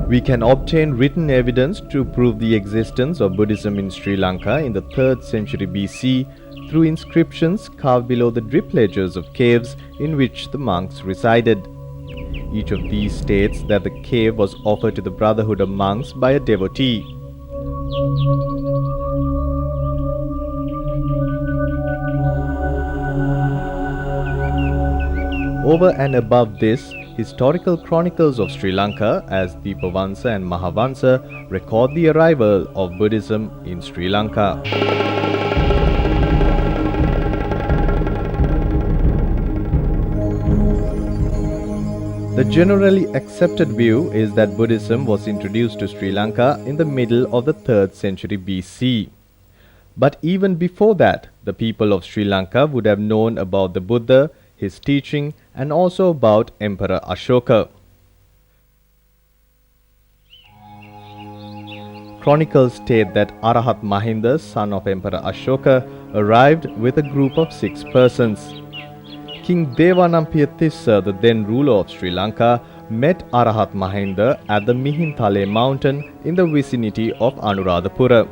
We can obtain written evidence to prove the existence of Buddhism in Sri Lanka in the 3rd century BC through inscriptions carved below the drip ledges of caves in which the monks resided. Each of these states that the cave was offered to the Brotherhood of Monks by a devotee. Over and above this, historical chronicles of Sri Lanka as Deepavansa and Mahavansa record the arrival of Buddhism in Sri Lanka. The generally accepted view is that Buddhism was introduced to Sri Lanka in the middle of the 3rd century BC. But even before that, the people of Sri Lanka would have known about the Buddha, his teaching, and also about Emperor Ashoka. Chronicles state that Arahat Mahinda, son of Emperor Ashoka, arrived with a group of 6 persons. King Devanampiya, the then ruler of Sri Lanka, met Arahat Mahinda at the Mihintale mountain in the vicinity of Anuradhapura.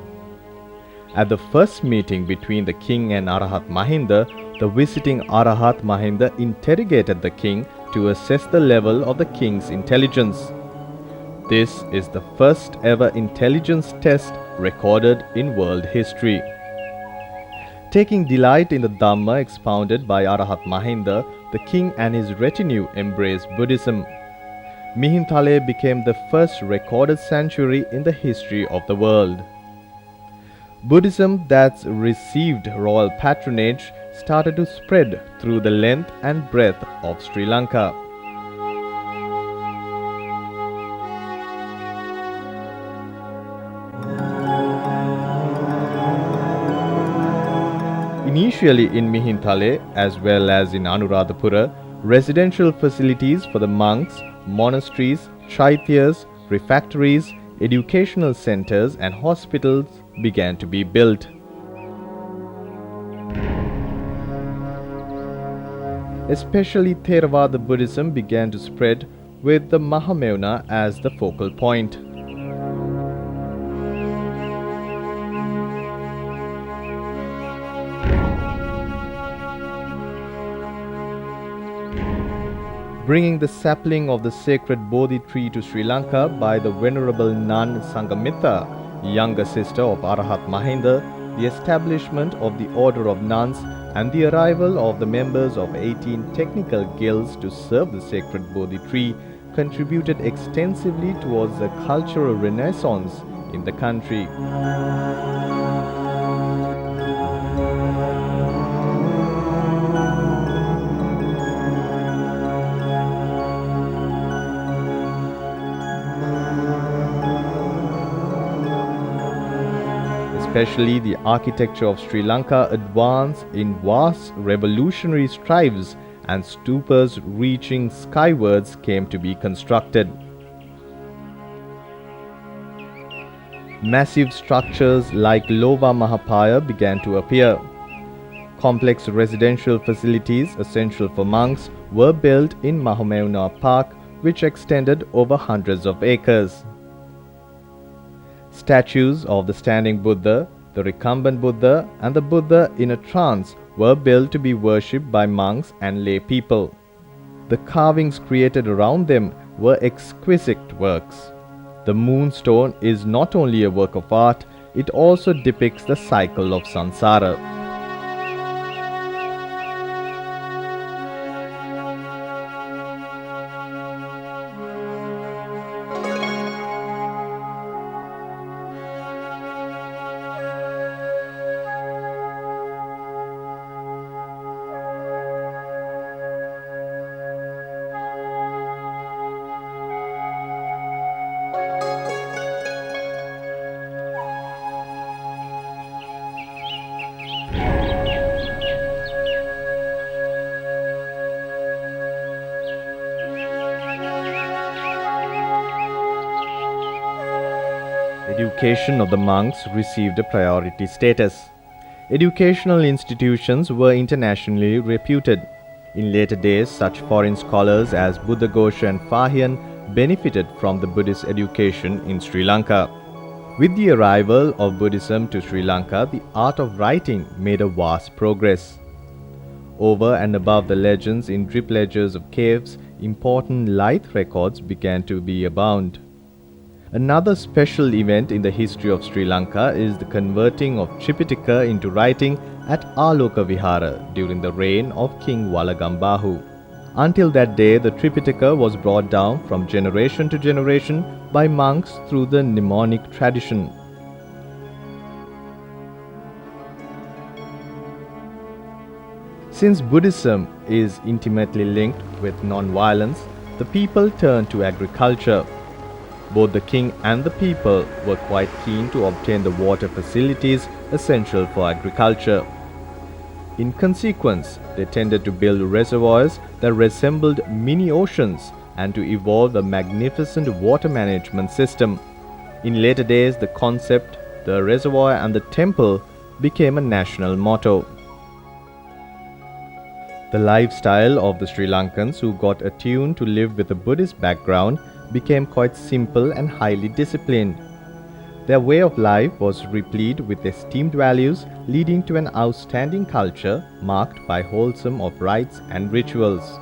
At the first meeting between the king and Arahat Mahinda, the visiting Arahat Mahinda interrogated the king to assess the level of the king's intelligence. This is the first ever intelligence test recorded in world history. Taking delight in the Dhamma expounded by Arahat Mahinda, the king and his retinue embraced Buddhism. Mihintale became the first recorded sanctuary in the history of the world. Buddhism that's received royal patronage started to spread through the length and breadth of Sri Lanka. Initially in Mihintale as well as in Anuradhapura, residential facilities for the monks, monasteries, chaityas, refectories, educational centers and hospitals began to be built. Especially Theravada Buddhism began to spread with the Mahamevna as the focal point. Bringing the sapling of the sacred Bodhi tree to Sri Lanka by the venerable nun Sangamitha, younger sister of Arahat Mahinda, the establishment of the order of nuns and the arrival of the members of 18 technical guilds to serve the sacred Bodhi tree contributed extensively towards the cultural renaissance in the country. Especially the architecture of Sri Lanka advanced in vast revolutionary strives and stupas reaching skywards came to be constructed. Massive structures like Lova Mahapaya began to appear. Complex residential facilities essential for monks were built in Mahamevna Park, which extended over hundreds of acres. Statues of the standing Buddha, the recumbent Buddha, and the Buddha in a trance were built to be worshipped by monks and lay people. The carvings created around them were exquisite works. The moonstone is not only a work of art, it also depicts the cycle of samsara. Education of the monks received a priority status. Educational institutions were internationally reputed. In later days, such foreign scholars as Buddhaghosa and Fahian benefited from the Buddhist education in Sri Lanka. With the arrival of Buddhism to Sri Lanka, the art of writing made a vast progress. Over and above the legends in drip ledgers of caves, important lithe records began to be abound. Another special event in the history of Sri Lanka is the converting of Tripitaka into writing at Aloka Vihara during the reign of King Valagambahu. Until that day, the Tripitaka was brought down from generation to generation by monks through the mnemonic tradition. Since Buddhism is intimately linked with non-violence, the people turned to agriculture. Both the king and the people were quite keen to obtain the water facilities essential for agriculture. In consequence, they tended to build reservoirs that resembled mini oceans and to evolve a magnificent water management system. In later days, the concept, the reservoir and the temple became a national motto. The lifestyle of the Sri Lankans who got attuned to live with a Buddhist background became quite simple and highly disciplined. Their way of life was replete with esteemed values, leading to an outstanding culture marked by wholesome of rites and rituals.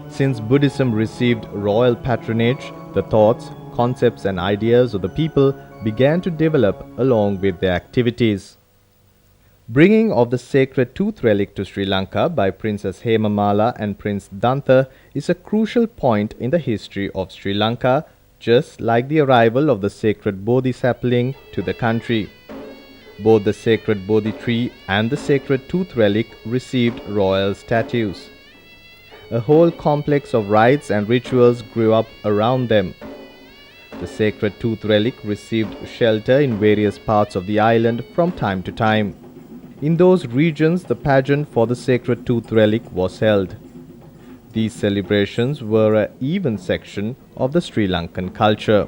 Since Buddhism received royal patronage, the thoughts, concepts and ideas of the people began to develop along with their activities. Bringing of the sacred tooth relic to Sri Lanka by Princess Hemamala and Prince Danta is a crucial point in the history of Sri Lanka, just like the arrival of the sacred Bodhi sapling to the country. Both the sacred Bodhi tree and the sacred tooth relic received royal statues. A whole complex of rites and rituals grew up around them. The sacred tooth relic received shelter in various parts of the island from time to time. In those regions, the pageant for the sacred tooth relic was held. These celebrations were an even section of the Sri Lankan culture.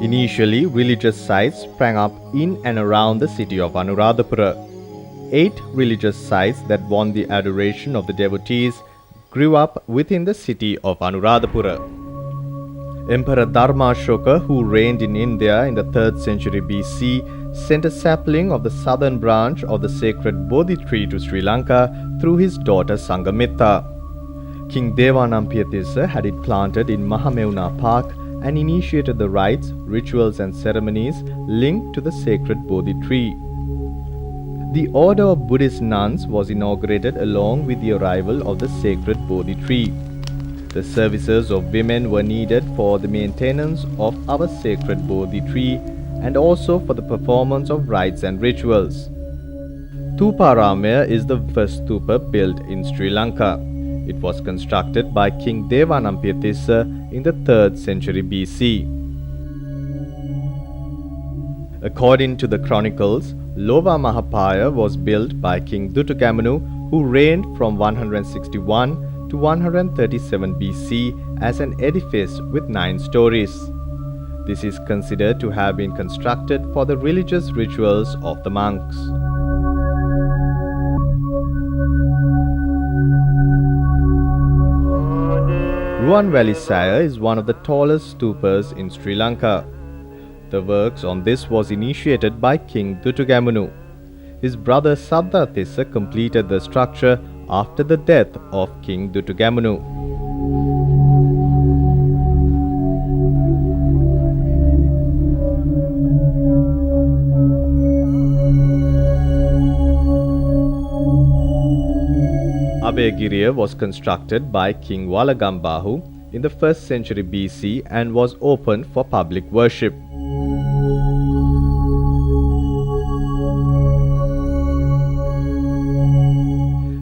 Initially, religious sites sprang up in and around the city of Anuradhapura. 8 religious sites that won the adoration of the devotees grew up within the city of Anuradhapura. Emperor Dharmashoka, who reigned in India in the 3rd century BC, sent a sapling of the southern branch of the sacred Bodhi tree to Sri Lanka through his daughter Sanghamitta. King Devanampiya had it planted in Mahameuna Park and initiated the rites, rituals and ceremonies linked to the sacred Bodhi tree. The order of Buddhist nuns was inaugurated along with the arrival of the sacred Bodhi tree. The services of women were needed for the maintenance of our sacred Bodhi tree and also for the performance of rites and rituals. Thuparamaya is the first stupa built in Sri Lanka. It was constructed by King Devanampiya in the 3rd century BC. According to the chronicles, Lova Mahapaya was built by King Dutugamunu, who reigned from 161 to 137 BC as an edifice with 9 stories. This is considered to have been constructed for the religious rituals of the monks. Ruan Valley Saya is one of the tallest stupas in Sri Lanka. The works on this was initiated by King Dutugamunu. His brother Saddhatissa completed the structure after the death of King Dutugamunu. Abhayagiriya was constructed by King Valagambahu in the 1st century BC and was opened for public worship.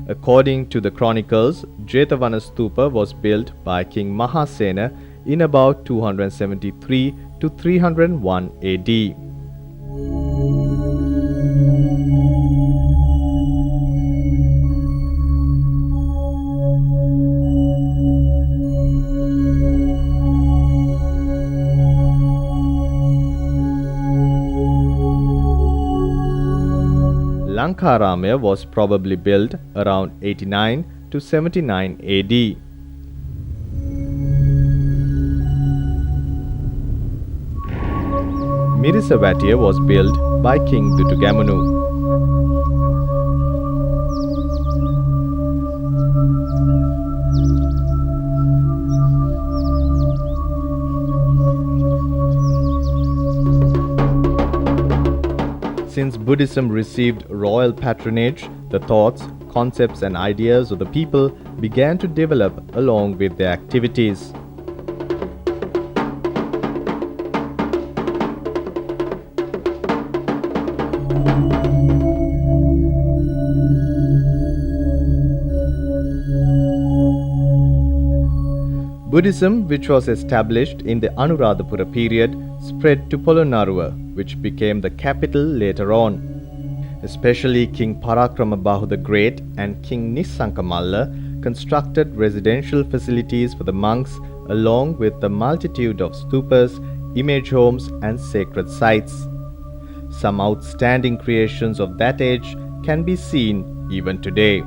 According to the chronicles, Jetavana Stupa was built by King Mahasena in about 273 to 301 AD. Lankaramaya was probably built around 89 to 79 AD. Mirisavatiya was built by King Dutugamunu. Since Buddhism received royal patronage, the thoughts, concepts and ideas of the people began to develop along with their activities. Buddhism, which was established in the Anuradhapura period, spread to Polonnaruwa, which became the capital later on. Especially King Parakramabahu the Great and King Nissankamalla constructed residential facilities for the monks along with the multitude of stupas, image homes and sacred sites. Some outstanding creations of that age can be seen even today.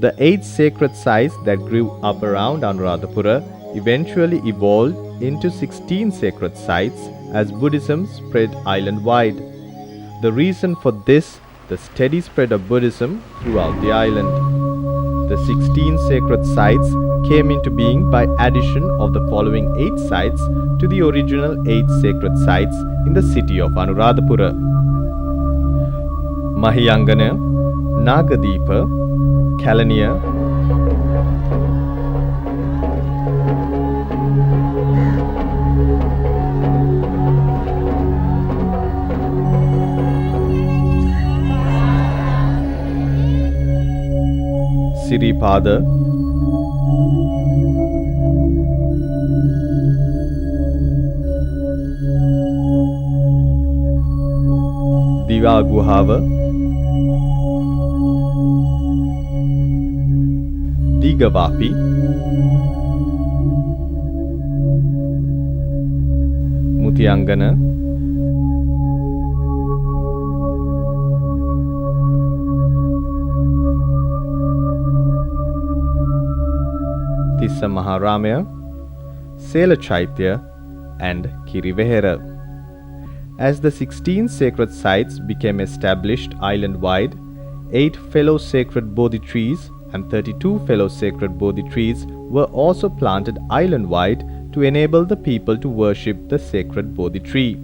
The 8 sacred sites that grew up around Anuradhapura eventually evolved into 16 sacred sites as Buddhism spread island-wide. The reason for this, the steady spread of Buddhism throughout the island. The 16 sacred sites came into being by addition of the following 8 sites to the original 8 sacred sites in the city of Anuradhapura: Mahiyangana, Nagadeepa, Kalaniya, Siripada, Divaguhava, Digavapi, Mutiyangana, Tissa Maharamaya, Sela Chaitya and Kirivehera. As the 16 sacred sites became established island-wide, 8 fellow sacred Bodhi trees and 32 fellow sacred Bodhi trees were also planted island-wide to enable the people to worship the sacred Bodhi tree.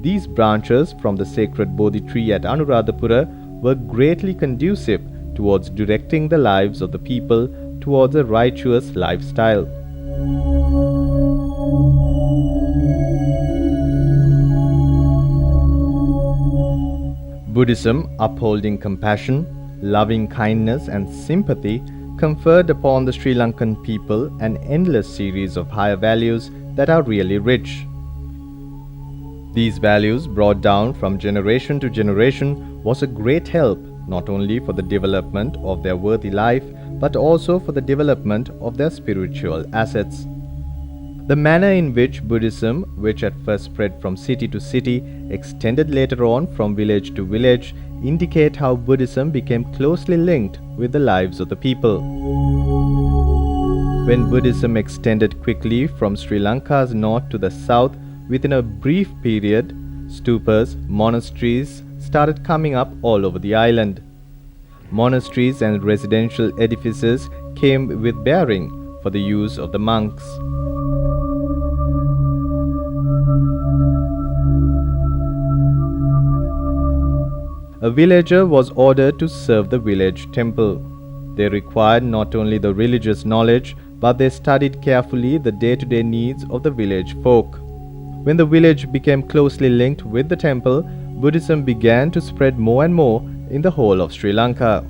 These branches from the sacred Bodhi tree at Anuradhapura were greatly conducive towards directing the lives of the people towards a righteous lifestyle. Buddhism, upholding compassion, loving kindness and sympathy, conferred upon the Sri Lankan people an endless series of higher values that are really rich. These values, brought down from generation to generation, was a great help not only for the development of their worthy life but also for the development of their spiritual assets. The manner in which Buddhism, which at first spread from city to city, extended later on from village to village, indicate how Buddhism became closely linked with the lives of the people. When Buddhism extended quickly from Sri Lanka's north to the south, within a brief period, stupas, monasteries started coming up all over the island. Monasteries and residential edifices came with bearing for the use of the monks. A villager was ordered to serve the village temple. They required not only the religious knowledge, but they studied carefully the day-to-day needs of the village folk. When the village became closely linked with the temple, Buddhism began to spread more and more in the whole of Sri Lanka.